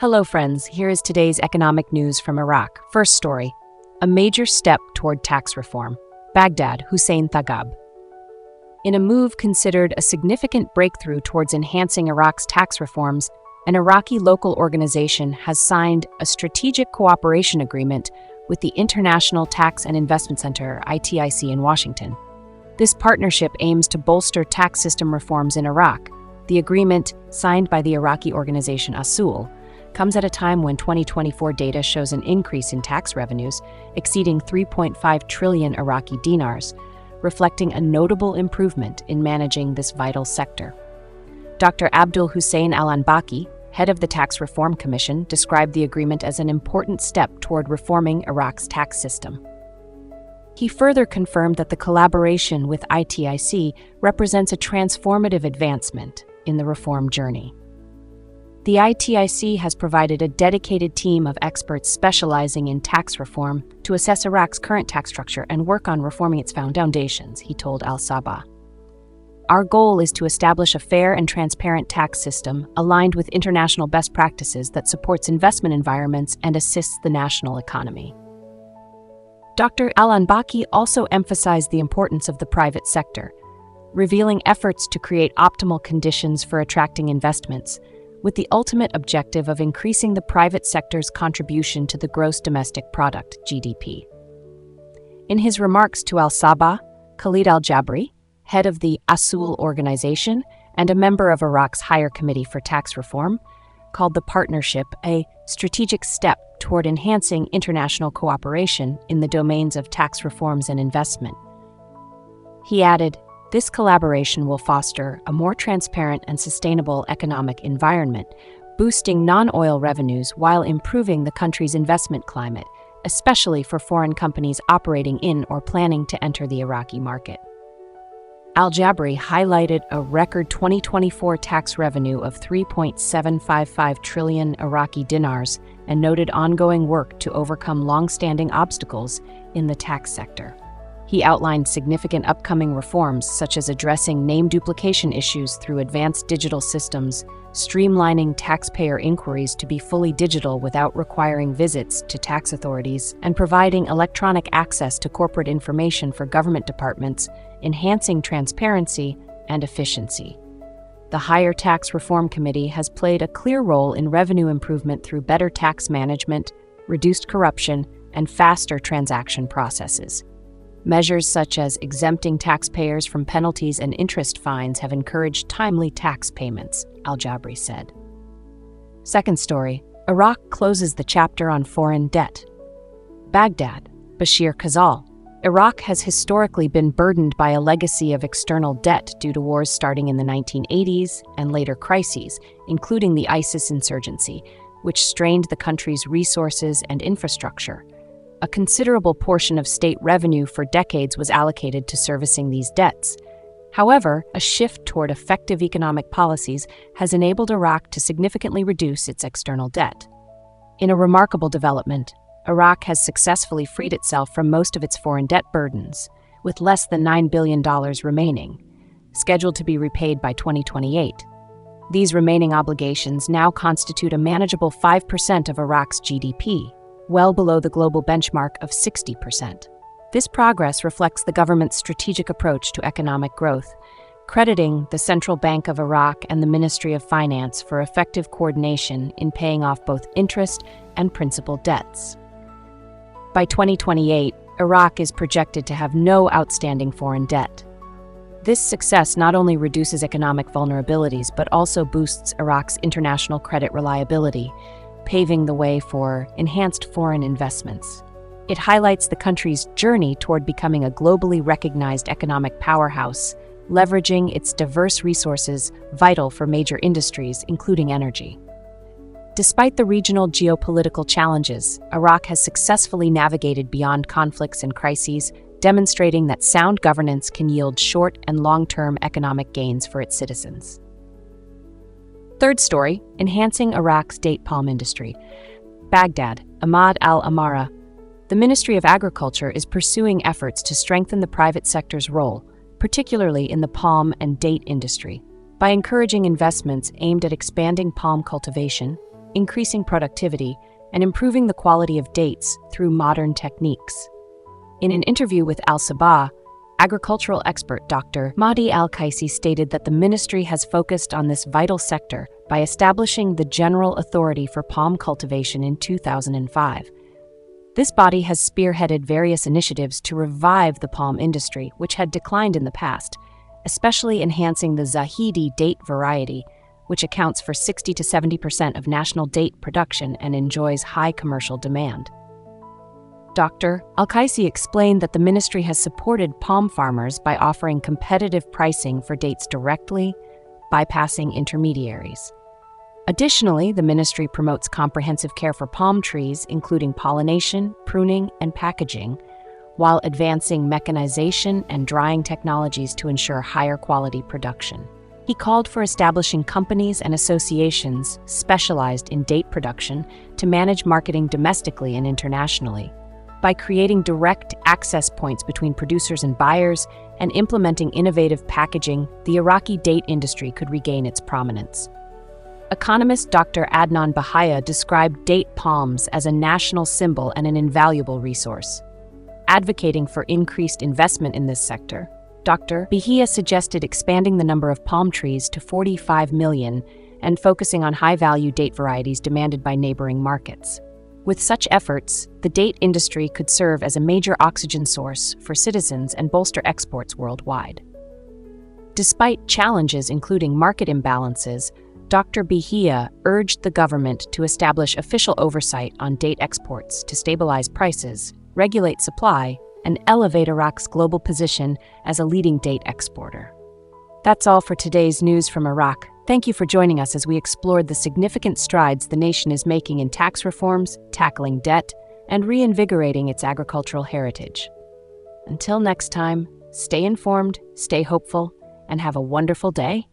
Hello friends, here is today's economic news from Iraq. First story, a major step toward tax reform. Baghdad, Hussein Thaqab. In a move considered a significant breakthrough towards enhancing Iraq's tax reforms, an Iraqi local organization has signed a strategic cooperation agreement with the International Tax and Investment Center, ITIC, in Washington. This partnership aims to bolster tax system reforms in Iraq. The agreement, signed by the Iraqi organization ASUL, comes at a time when 2024 data shows an increase in tax revenues exceeding 3.5 trillion Iraqi dinars, reflecting a notable improvement in managing this vital sector. Dr. Abdul Hussein Al-Anbaki, head of the Tax Reform Commission, described the agreement as an important step toward reforming Iraq's tax system. He further confirmed that the collaboration with ITIC represents a transformative advancement in the reform journey. The ITIC has provided a dedicated team of experts specializing in tax reform to assess Iraq's current tax structure and work on reforming its foundations, he told Al-Sabah. Our goal is to establish a fair and transparent tax system aligned with international best practices that supports investment environments and assists the national economy. Dr. Al-Anbaki also emphasized the importance of the private sector, revealing efforts to create optimal conditions for attracting investments, with the ultimate objective of increasing the private sector's contribution to the gross domestic product, GDP. In his remarks to Al-Sabah, Khalid Al-Jabri, head of the ASUL organization and a member of Iraq's Higher Committee for Tax Reform, called the partnership a strategic step toward enhancing international cooperation in the domains of tax reforms and investment. He added, "This collaboration will foster a more transparent and sustainable economic environment, boosting non-oil revenues while improving the country's investment climate, especially for foreign companies operating in or planning to enter the Iraqi market." Al-Jabri highlighted a record 2024 tax revenue of 3.755 trillion Iraqi dinars and noted ongoing work to overcome long-standing obstacles in the tax sector. He outlined significant upcoming reforms, such as addressing name duplication issues through advanced digital systems, streamlining taxpayer inquiries to be fully digital without requiring visits to tax authorities, and providing electronic access to corporate information for government departments, enhancing transparency and efficiency. The Higher Tax Reform Committee has played a clear role in revenue improvement through better tax management, reduced corruption, and faster transaction processes. Measures such as exempting taxpayers from penalties and interest fines have encouraged timely tax payments, Al-Jabri said. Second story, Iraq closes the chapter on foreign debt. Baghdad, Bashir Khazal. Iraq has historically been burdened by a legacy of external debt due to wars starting in the 1980s and later crises, including the ISIS insurgency, which strained the country's resources and infrastructure. A considerable portion of state revenue for decades was allocated to servicing these debts. However, a shift toward effective economic policies has enabled Iraq to significantly reduce its external debt. In a remarkable development, Iraq has successfully freed itself from most of its foreign debt burdens, with less than $9 billion remaining, scheduled to be repaid by 2028. These remaining obligations now constitute a manageable 5% of Iraq's GDP, well below the global benchmark of 60%. This progress reflects the government's strategic approach to economic growth, crediting the Central Bank of Iraq and the Ministry of Finance for effective coordination in paying off both interest and principal debts. By 2028, Iraq is projected to have no outstanding foreign debt. This success not only reduces economic vulnerabilities but also boosts Iraq's international credit reliability, paving the way for enhanced foreign investments. It highlights the country's journey toward becoming a globally recognized economic powerhouse, leveraging its diverse resources vital for major industries, including energy. Despite the regional geopolitical challenges, Iraq has successfully navigated beyond conflicts and crises, demonstrating that sound governance can yield short and long-term economic gains for its citizens. Third story, enhancing Iraq's date palm industry. Baghdad, Ahmad al-Amara. The Ministry of Agriculture is pursuing efforts to strengthen the private sector's role, particularly in the palm and date industry, by encouraging investments aimed at expanding palm cultivation, increasing productivity, and improving the quality of dates through modern techniques. In an interview with Al Sabah, agricultural expert Dr. Mahdi Al-Qaisi stated that the ministry has focused on this vital sector by establishing the General Authority for Palm Cultivation in 2005. This body has spearheaded various initiatives to revive the palm industry, which had declined in the past, especially enhancing the Zahidi date variety, which accounts for 60 to 70% of national date production and enjoys high commercial demand. Dr. Al-Qaisi explained that the ministry has supported palm farmers by offering competitive pricing for dates directly, bypassing intermediaries. Additionally, the ministry promotes comprehensive care for palm trees, including pollination, pruning, and packaging, while advancing mechanization and drying technologies to ensure higher quality production. He called for establishing companies and associations specialized in date production to manage marketing domestically and internationally. By creating direct access points between producers and buyers and implementing innovative packaging, the Iraqi date industry could regain its prominence. Economist Dr. Adnan Bahaya described date palms as a national symbol and an invaluable resource. Advocating for increased investment in this sector, Dr. Bahia suggested expanding the number of palm trees to 45 million and focusing on high-value date varieties demanded by neighboring markets. With such efforts, the date industry could serve as a major oxygen source for citizens and bolster exports worldwide. Despite challenges including market imbalances, Dr. Bahia urged the government to establish official oversight on date exports to stabilize prices, regulate supply, and elevate Iraq's global position as a leading date exporter. That's all for today's news from Iraq. Thank you for joining us as we explored the significant strides the nation is making in tax reforms, tackling debt, and reinvigorating its agricultural heritage. Until next time, stay informed, stay hopeful, and have a wonderful day.